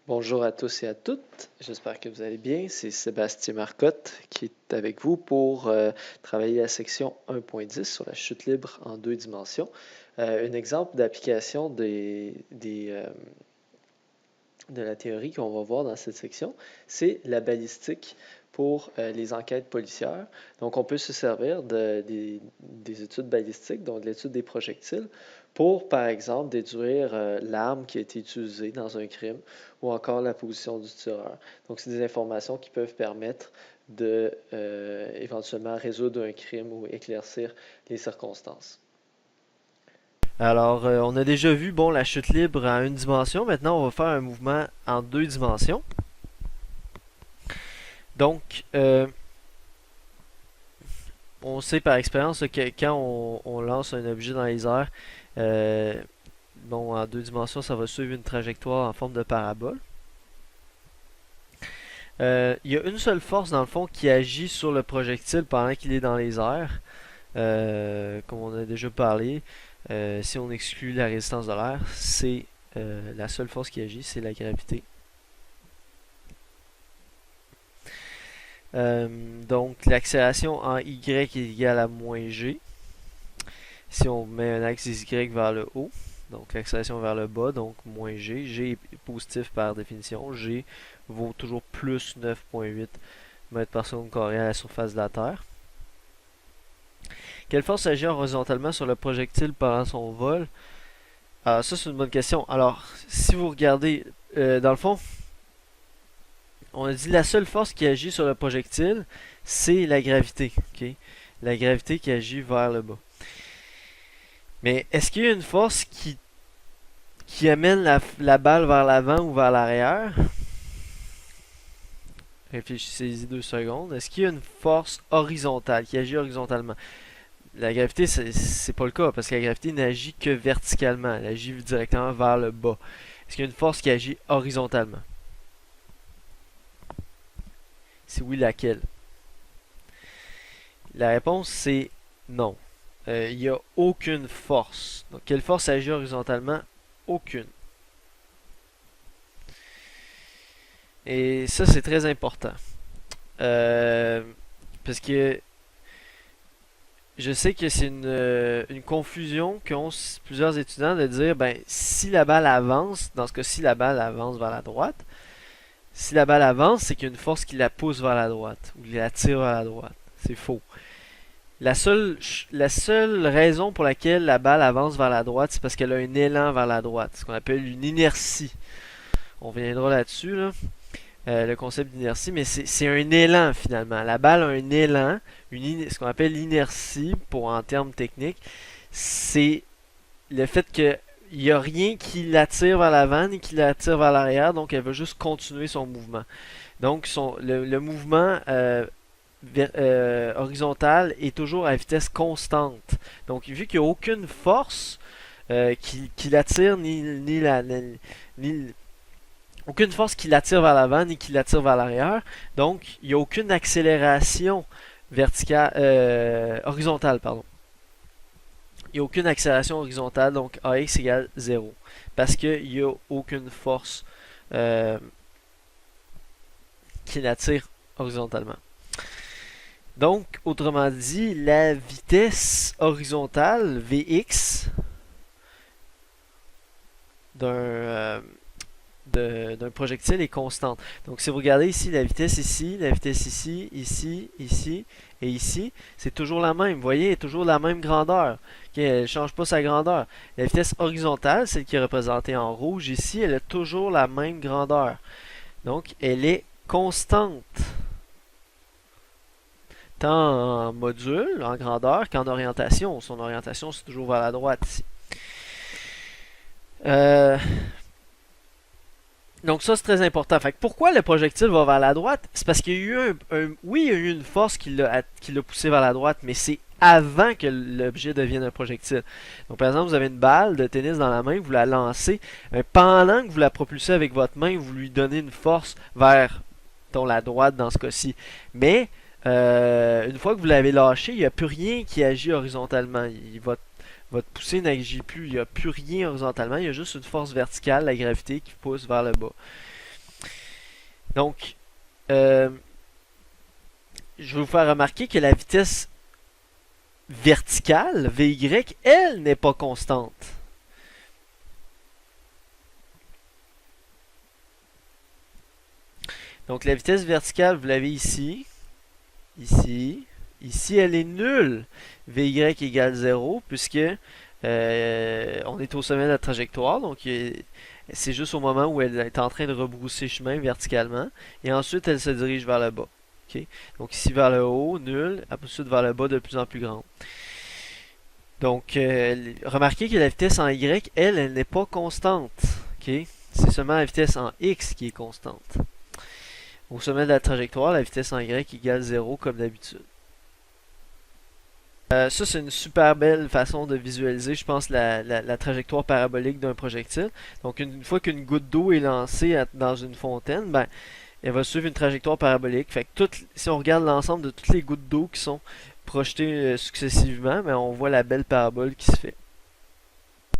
Bonjour à tous et à toutes, j'espère que vous allez bien. C'est Sébastien Marcotte qui est avec vous pour travailler la section 1.10 sur la chute libre en deux dimensions. Un exemple d'application de la théorie qu'on va voir dans cette section, c'est la balistique pour les enquêtes policières. Donc, on peut se servir des études balistiques, donc de l'étude des projectiles, pour, par exemple, déduire l'arme qui a été utilisée dans un crime ou encore la position du tireur. Donc, c'est des informations qui peuvent permettre de éventuellement résoudre un crime ou éclaircir les circonstances. Alors, on a déjà vu la chute libre en une dimension. Maintenant, on va faire un mouvement en deux dimensions. Donc, on sait par expérience que quand on lance un objet dans les airs, euh, en deux dimensions, ça va suivre une trajectoire en forme de parabole. Il y a une seule force, dans le fond, qui agit sur le projectile pendant qu'il est dans les airs, comme on a déjà parlé. Si on exclut la résistance de l'air, c'est la seule force qui agit, c'est la gravité. Donc l'accélération en y est égale à moins g. Si on met un axe des y vers le haut, donc l'accélération vers le bas, donc moins g. G est positif par définition. G vaut toujours plus 9,8 mètres par seconde carré à la surface de la Terre. Quelle force agit horizontalement sur le projectile pendant son vol? Ça, c'est une bonne question. Alors, si vous regardez, dans le fond, on a dit la seule force qui agit sur le projectile, c'est la gravité. Okay? La gravité qui agit vers le bas. Mais est-ce qu'il y a une force qui amène la balle vers l'avant ou vers l'arrière? Réfléchissez-y 2 secondes. Est-ce qu'il y a une force horizontale qui agit horizontalement? La gravité, c'est pas le cas parce que la gravité n'agit que verticalement. Elle agit directement vers le bas. Est-ce qu'il y a une force qui agit horizontalement? Si oui, laquelle? La réponse c'est non. Il n'y a aucune force. Donc, quelle force agit horizontalement? Aucune. Et ça, c'est très important. Parce que je sais que c'est une confusion qu'ont plusieurs étudiants de dire, ben, si la balle avance, dans ce cas-ci, la balle avance vers la droite. Si la balle avance, c'est qu'il y a une force qui la pousse vers la droite, ou qui la tire vers la droite. C'est faux. La seule raison pour laquelle la balle avance vers la droite, c'est parce qu'elle a un élan vers la droite, ce qu'on appelle une inertie. On reviendra là-dessus, là. Le concept d'inertie, mais c'est un élan finalement. La balle a un élan, ce qu'on appelle l'inertie en termes techniques. C'est le fait qu'il n'y a rien qui l'attire vers l'avant ni qui l'attire vers l'arrière, donc elle va juste continuer son mouvement. Donc le mouvement horizontal est toujours à vitesse constante. Donc vu qu'il n'y a aucune force qui l'attire ni aucune force qui l'attire vers l'avant ni qui l'attire vers l'arrière. Donc, il n'y a aucune accélération verticale, horizontale, pardon. Il n'y a aucune accélération horizontale, donc AX égale 0. Parce qu'il n'y a aucune force qui l'attire horizontalement. Donc, autrement dit, la vitesse horizontale, Vx, d'un projectile est constante. Donc si vous regardez ici, la vitesse ici, ici, ici et ici, c'est toujours la même. Vous voyez, elle est toujours la même grandeur. Okay, elle ne change pas sa grandeur. La vitesse horizontale, celle qui est représentée en rouge ici, elle a toujours la même grandeur. Donc elle est constante. Tant en module, en grandeur, qu'en orientation. Son orientation, c'est toujours vers la droite ici. Donc ça, c'est très important. Fait que pourquoi le projectile va vers la droite? C'est parce qu'il y a eu oui, il y a eu une force qui l'a poussé vers la droite, mais c'est avant que l'objet devienne un projectile. Donc par exemple, vous avez une balle de tennis dans la main, vous la lancez, pendant que vous la propulsez avec votre main, vous lui donnez une force vers la droite dans ce cas-ci. Mais une fois que vous l'avez lâché, il n'y a plus rien qui agit horizontalement. Votre poussée n'agit plus, il n'y a plus rien horizontalement, il y a juste une force verticale, la gravité, qui pousse vers le bas. Donc, euh, je vais vous faire remarquer que la vitesse verticale, Vy, elle n'est pas constante. Donc la vitesse verticale, vous l'avez ici, ici, ici elle est nulle. Vy égale 0 puisque on est au sommet de la trajectoire, donc c'est juste au moment où elle est en train de rebrousser chemin verticalement, et ensuite elle se dirige vers le bas. Okay? Donc ici vers le haut, nul, ensuite vers le bas de plus en plus grand. Donc remarquez que la vitesse en y, elle n'est pas constante. Okay? C'est seulement la vitesse en x qui est constante. Au sommet de la trajectoire, la vitesse en y égale 0 comme d'habitude. Ça, c'est une super belle façon de visualiser, je pense, la trajectoire parabolique d'un projectile. Donc, une fois qu'une goutte d'eau est lancée dans une fontaine, ben, elle va suivre une trajectoire parabolique. Fait que si on regarde l'ensemble de toutes les gouttes d'eau qui sont projetées successivement, ben, on voit la belle parabole qui se fait.